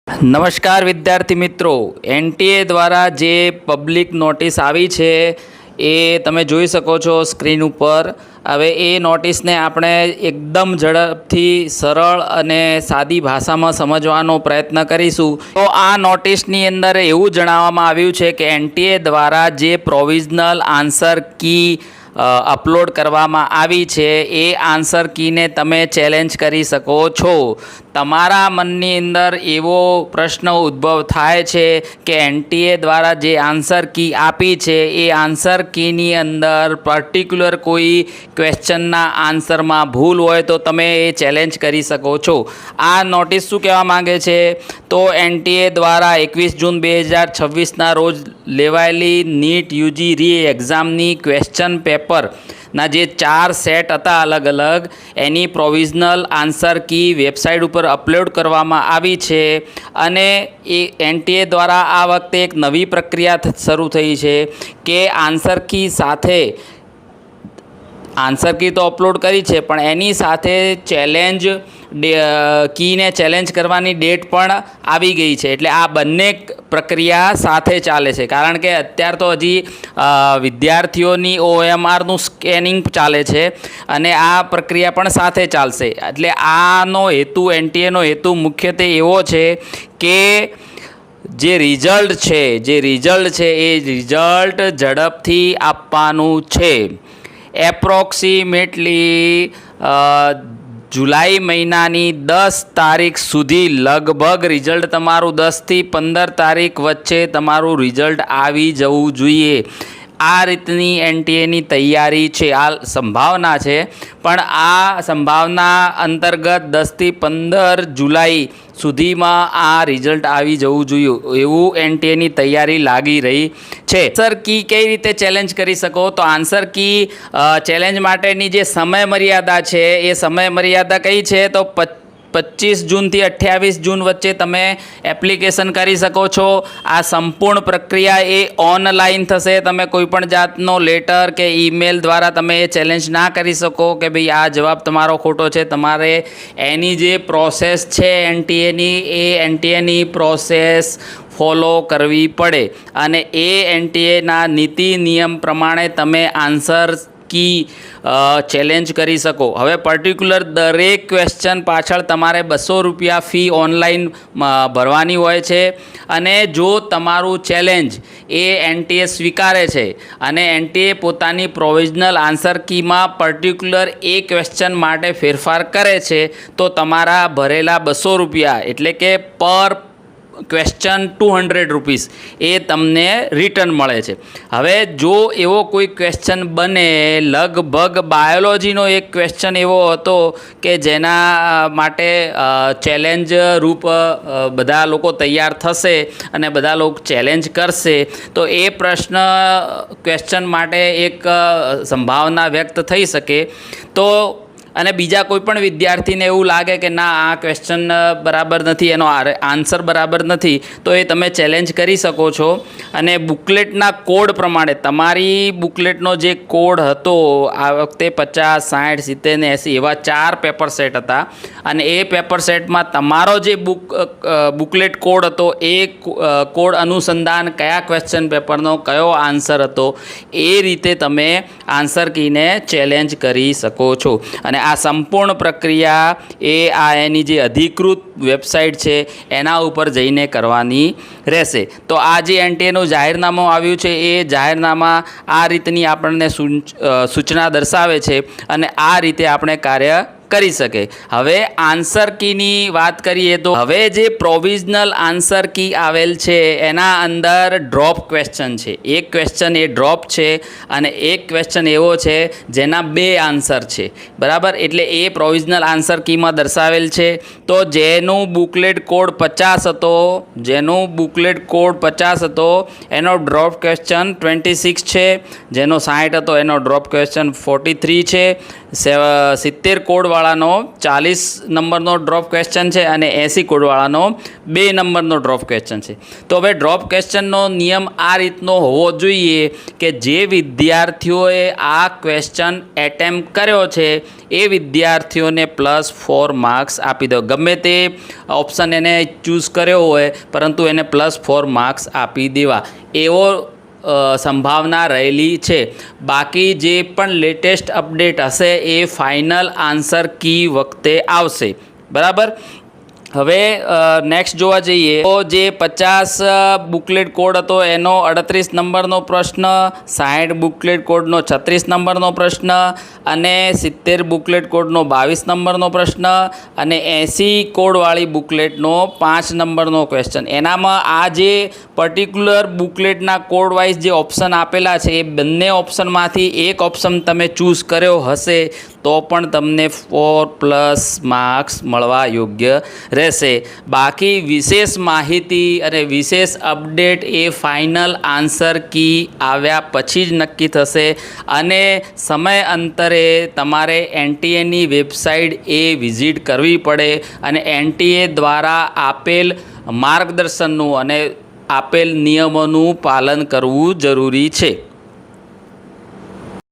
નમસ્કાર વિદ્યાર્થી મિત્રો, એનટીએ દ્વારા જે પબ્લિક નોટિસ આવી છે એ તમે જોઈ શકો છો સ્ક્રીન ઉપર। હવે એ નોટિસને આપણે એકદમ ઝડપથી સરળ અને સાદી ભાષામાં સમજવાનો પ્રયત્ન કરીશું। તો આ નોટિસની અંદર એવું જણાવવામાં આવ્યું છે કે એનટીએ દ્વારા જે પ્રોવિઝનલ આન્સર કી અપલોડ કરવામાં આવી છે એ આન્સર કીને તમે ચેલેન્જ કરી શકો છો। તમારા મનની અંદર એવો પ્રશ્ન ઉદ્ભવ થાય છે કે એનટીએ દ્વારા જે આન્સર કી આપી છે એ આન્સર કીની અંદર પર્ટિક્યુલર કોઈ ક્વેશ્ચનના આન્સરમાં ભૂલ હોય તો તમે એ ચેલેન્જ કરી શકો છો। આ નોટિસ શું કહેવા માંગે છે? તો એનટીએ દ્વારા 21 જૂન 2026ના રોજ લેવાયેલી નીટ યુજી રી એક્ઝામની ક્વેશ્ચન પેપરના જે 4 સેટ હતા અલગ અલગ, એની પ્રોવિઝનલ આન્સર કી વેબસાઇટ ઉપર અપલોડ કરવામાં આવી છે। અને એ એનટીએ દ્વારા આ વખતે એક નવી પ્રક્રિયા શરૂ થઈ છે કે આન્સર કી સાથે આન્સર કી તો અપલોડ કરી છે પણ એની સાથે ચેલેન્જ કીને ચેલેન્જ કરવાની ડેટ પણ આવી ગઈ છે। એટલે આ બંને પ્રક્રિયા સાથે ચાલે છે, કારણ કે અત્યાર તો હજી વિદ્યાર્થીઓની OMRનું સ્કેનિંગ ચાલે છે અને આ પ્રક્રિયા પણ સાથે ચાલશે। એટલે આનો હેતુ, એનટીએનો હેતુ મુખ્યત્વે એવો છે કે જે રિઝલ્ટ છે એ રિઝલ્ટ ઝડપથી આપવાનું છે। એપ્રોક્સિમેટલી જુલાઈ મહિનાની 10 તારીખ સુધી લગભગ રિઝલ્ટ તમારું 10થી 15 તારીખ વચ્ચે તમારું રિઝલ્ટ આવી જવું જોઈએ। આ રીતની એનટીએની તૈયારી છે, આ સંભાવના છે, પણ આ સંભાવના અંતર્ગત 10થી 15 જુલાઈ સુધીમાં આ રિઝલ્ટ આવી જવું જોઈએ એવું એનટીએની તૈયારી લાગી રહી છે। આન્સર કી કઈ રીતે ચેલેન્જ કરી શકો? તો આન્સર કી ચેલેન્જ માટેની જે સમય મર્યાદા છે એ સમય મર્યાદા કઈ છે? તો 25 જૂનથી 28 જૂન વચ્ચે તમે એપ્લિકેશન કરી શકો છો। આ સંપૂર્ણ પ્રક્રિયા એ ઓનલાઈન થશે। તમે કોઈપણ જાતનો લેટર કે ઈમેલ દ્વારા તમે એ ચેલેન્જ ના કરી શકો કે ભાઈ આ જવાબ તમારો ખોટો છે। તમારે એની જે પ્રોસેસ છે એનટીએની પ્રોસેસ ફોલો કરવી પડે અને એ એનટીએના નીતિ નિયમ પ્રમાણે તમે આન્સર કી ચેલેન્જ કરી શકો। હવે પર્ટિક્યુલર દરેક ક્વેશ્ચન પાછળ તમારે 200 રૂપિયા ફી ઓનલાઈન ભરવાની હોય છે અને જો તમારું ચેલેન્જ એ એનટીએ સ્વીકારે છે અને એનટીએ પોતાની પ્રોવિઝનલ આન્સર કીમાં પર્ટિક્યુલર એ ક્વેશ્ચન માટે ફેરફાર કરે છે તો તમારા ભરેલા 200 રૂપિયા એટલે કે પર ક્વેશ્ચન 200 રૂપીસ એ તમને રિટર્ન મળે છે। હવે જો એવો કોઈ ક્વેશ્ચન બને, લગભગ બાયોલોજીનો એક ક્વેશ્ચન એવો હતો કે જેના માટે ચેલેન્જ રૂપ બધા લોકો તૈયાર થશે અને બધા લોકો ચેલેન્જ કરશે, તો એ ક્વેશ્ચન માટે એક સંભાવના વ્યક્ત થઈ શકે। તો અને બીજા કોઈ પણ વિદ્યાર્થીને એવું લાગે કે ના આ ક્વેશ્ચન બરાબર નથી, એનો આન્સર બરાબર નથી, તો એ તમે ચેલેન્જ કરી શકો છો। અને બુકલેટના કોડ પ્રમાણે તમારી બુકલેટનો જે કોડ હતો આ વખતે 50, 60, 70 ને 80 એવા 4 પેપર સેટ હતા અને એ પેપર સેટમાં તમારો જે બુકલેટ કોડ હતો એ કોડ અનુસંધાન કયા ક્વેશ્ચન પેપરનો કયો આન્સર હતો એ રીતે તમે આન્સર કીને ચેલેન્જ કરી શકો છો। અને આ સંપૂર્ણ પ્રક્રિયા એની જે અધિકૃત વેબસાઇટ છે એના ઉપર જઈને કરવાની રહેશે। તો આ જે એનટીએનું જાહેરનામું આવ્યું છે એ જાહેરનામા આ રીતની આપણને સૂચના દર્શાવે છે અને આ રીતે આપણે કાર્ય કરી શકે। હવે આન્સર કીની વાત કરીએ તો હવે જે પ્રોવિઝનલ આન્સર કી આવેલ છે એના અંદર ડ્રોપ ક્વેશ્ચન છે। એક ક્વેશ્ચન એ ડ્રોપ છે અને એક ક્વેશ્ચન એવો છે જેના 2 આન્સર છે, બરાબર? એટલે એ પ્રોવિઝનલ આન્સર કીમાં દર્શાવેલ છે। તો જેનું બુકલેટ કોડ 50 હતો એનો ડ્રોપ ક્વેશ્ચન 26 છે, જેનો 60 હતો એનો ડ્રોપ ક્વેશ્ચન 43 છે, 70 કોડવાળાનો 40 નંબરનો ડ્રોપ ક્વેશ્ચન છે અને 80 કોડવાળાનો 2 નંબરનો ડ્રોપ ક્વેશ્ચન છે. તો હવે ડ્રોપ ક્વેશ્ચનનો નિયમ આ રીતનો હોવો જોઈએ કે જે વિદ્યાર્થીઓએ આ ક્વેશ્ચન એટેમ્પ કર્યો છે એ વિદ્યાર્થીઓને +4 માર્ક્સ આપી દો. ગમે તે ઓપ્શન એને ચૂઝ કર્યો હોય પરંતુ એને +4 માર્ક્સ આપી દેવા એવો સંભાવના રહેલી છે. બાકી જે પણ લેટેસ્ટ અપડેટ હશે એ ફાઇનલ આન્સર કી વખતે આવશે. બરાબર. હવે નેક્સ્ટ જોવા જઈએ તો જે 50 બુકલેટ કોડ હતો એનો 38 નંબરનો પ્રશ્ન, 60 બુકલેટ કોડનો 36 નંબરનો પ્રશ્ન અને 70 બુકલેટ કોડનો 22 નંબરનો પ્રશ્ન અને 80 કોડવાળી બુકલેટનો 5 નંબરનો ક્વેશ્ચન. એનામાં આ જે પર્ટિક્યુલર બુકલેટના કોડ વાઇઝ જે ઓપ્શન આપેલા છે એ બંને ઓપ્શનમાંથી એક ઓપ્શન તમે ચૂઝ કર્યો હશે તો પણ તમને 4+ માર્ક્સ મળવા યોગ્ય રહેશે. બાકી વિશેષ માહિતી અને વિશેષ અપડેટ એ ફાઇનલ આન્સર કી આવ્યા પછી જ નક્કી થશે અને સમય અંતરે તમારે NTA વેબસાઇટ એ વિઝિટ કરવી પડે અને NTA દ્વારા આપેલ માર્ગદર્શનનું અને આપેલ નિયમોનું પાલન કરવું જરૂરી છે.